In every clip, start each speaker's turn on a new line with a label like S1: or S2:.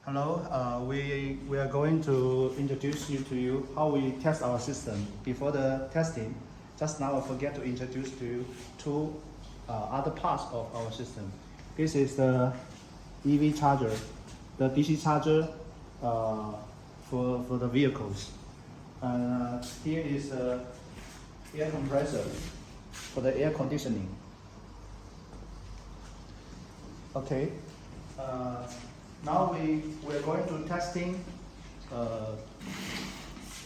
S1: Hello, we are going to introduce you how we test our system. Before the testing, just now I forget to introduce to you two other parts of our system. This is the EV charger, the DC charger for the vehicles. And here is the air compressor for the air conditioning. Okay. Now we are going to testing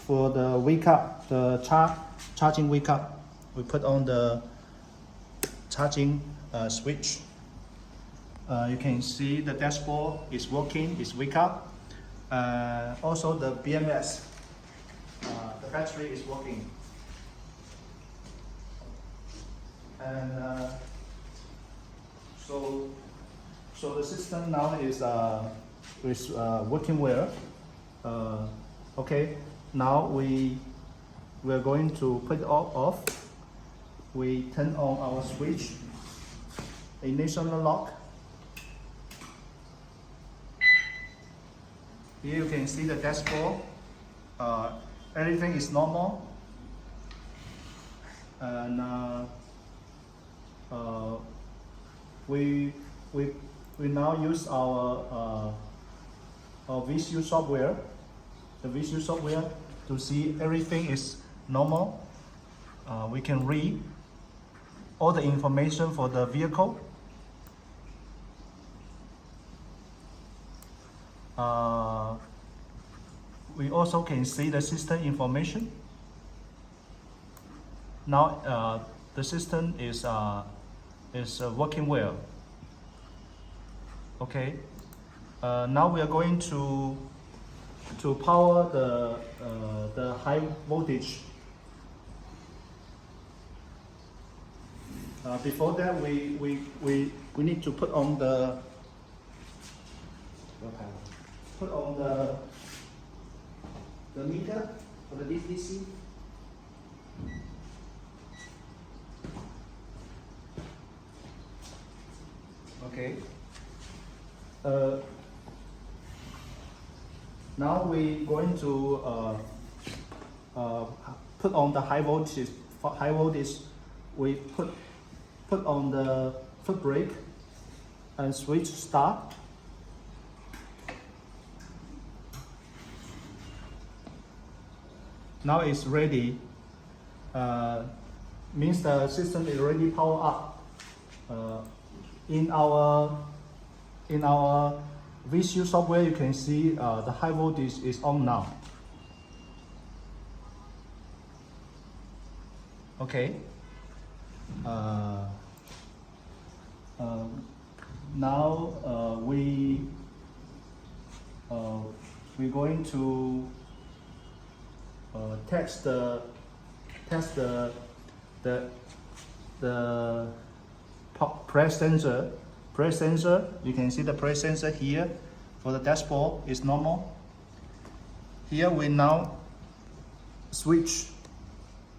S1: for the wake up, the charging wake up. We put on the charging switch. You can see the dashboard is working, is wake up. Also the BMS, the battery is working. And so the system now is working well. Okay, now we are going to put it off. We turn on our switch, ignition lock. Here you can see the dashboard. Everything is normal. And we now use our VCU software, the VCU software, to see everything is normal. We can read all the information for the vehicle. We also can see the system information. Now the system is working well. Okay. Now we are going to power the high voltage. Before that, we need to put on the meter for the DC. Okay. Now we're going to put on the high voltage. For high voltage, we put on the foot brake and switch start. Now it's ready. Means the system is already powered up. In our VCU software, you can see the high voltage is on now. Okay. Now we're going to test the press sensor. Press sensor, you can see the press sensor here for the dashboard is normal. Here we now switch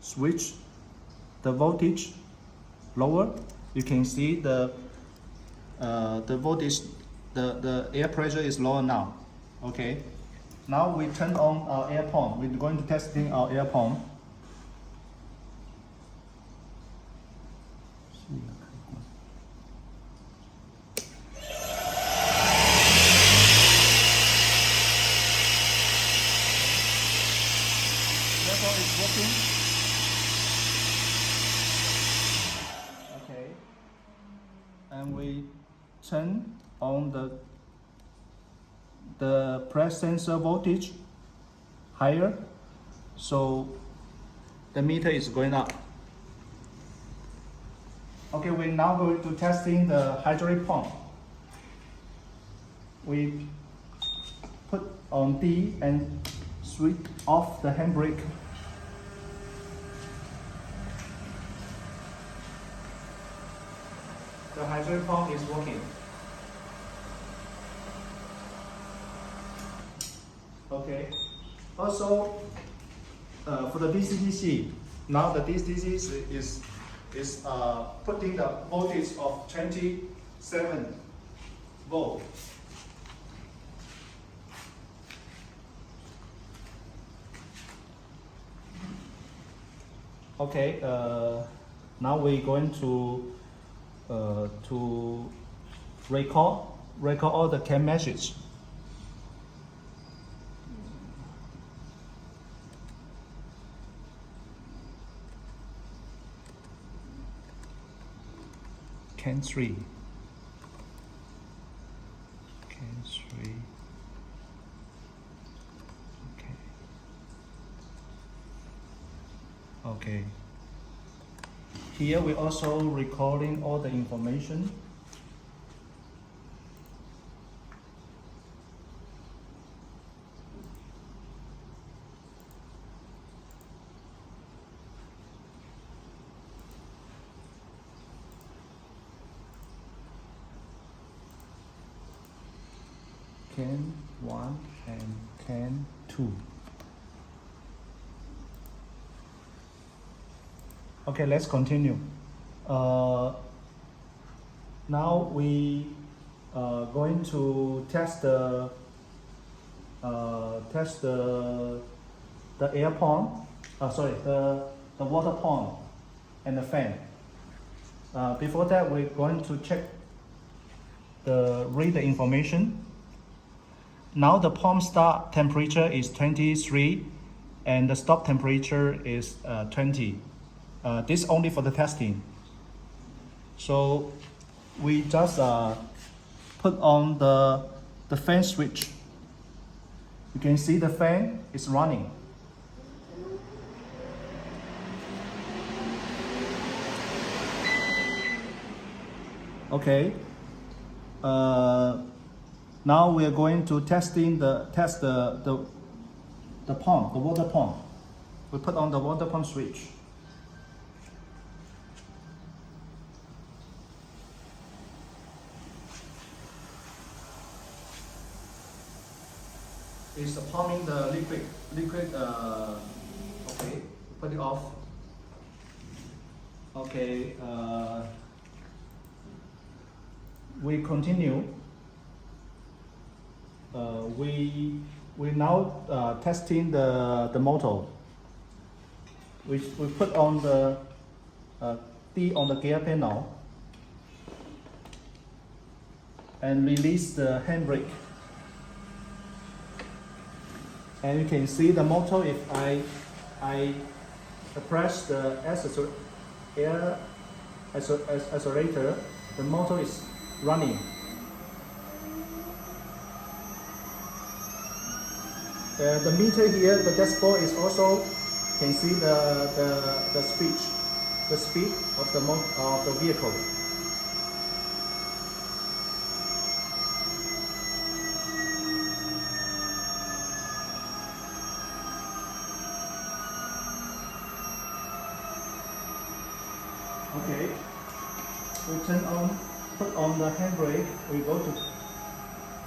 S1: the voltage lower. You can see the voltage, the air pressure is lower now. Okay. Now we turn on our air pump. We're going to testing our air pump. Is working. Okay, and we turn on the press sensor voltage higher, so the meter is going up. Okay, we're now going to testing the hydraulic pump. We put on D and switch off the handbrake. The hydraulic pump is working. Okay. Also, for the DC-DC, now the DC-DC is putting the voltage of 27 volt. Okay, now we're going to record all the CAN message. CAN 3. CAN 3. Okay. Here we also recording all the information. CAN 1 and CAN 2. Okay, let's continue. Now we going to test the air pump. The water pump and the fan. Before that, we're going to check read the information. Now the pump start temperature is 23 and the stop temperature is 20. This only for the testing. So we just put on the fan switch. You can see the fan is running. Okay. Now we are going to test the pump, the water pump. We put on the water pump switch. It's pumping the liquid. Okay, put it off. Okay. We continue. We now testing the motor. We put on the D on the gear panel and release the handbrake. And you can see the motor. If I press the air accelerator, the motor is running. The meter here, the dashboard is also can see the speed of the vehicle. Okay, we put on the handbrake. We go to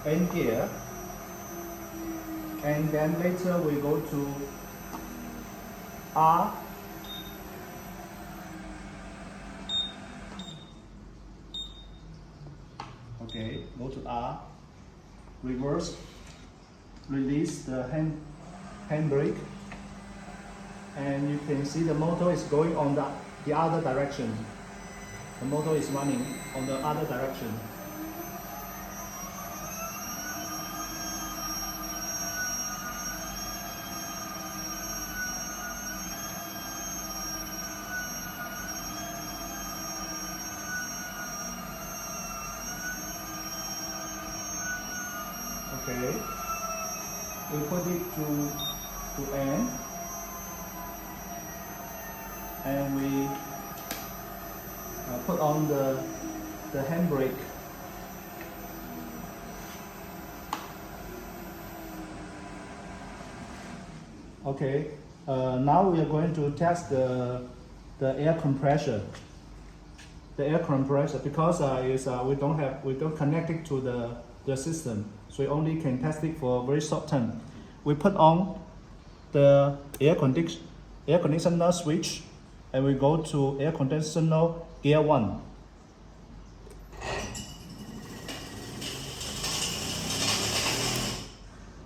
S1: N gear. And then later we go to R. Okay, go to R. Reverse. Release the handbrake. And you can see the motor is going on the other direction. The motor is running on the other direction. Okay, we put it to N, and we put on the handbrake. Okay, now we are going to test the air compressor. The air compressor, because we don't connect it to the system, so we only can test it for a very short time. We put on the air conditioner switch, and we go to air conditioner gear 1.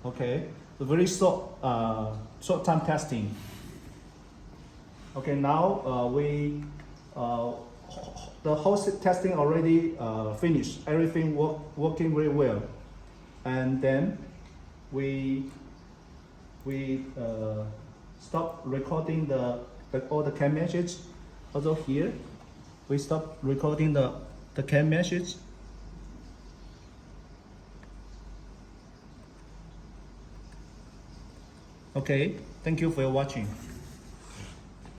S1: Okay, a very short time testing. Okay, now the host testing already finished. Everything working very well, and then we stop recording all the CAN message. Also here, we stop recording the CAN message. Okay, thank you for watching.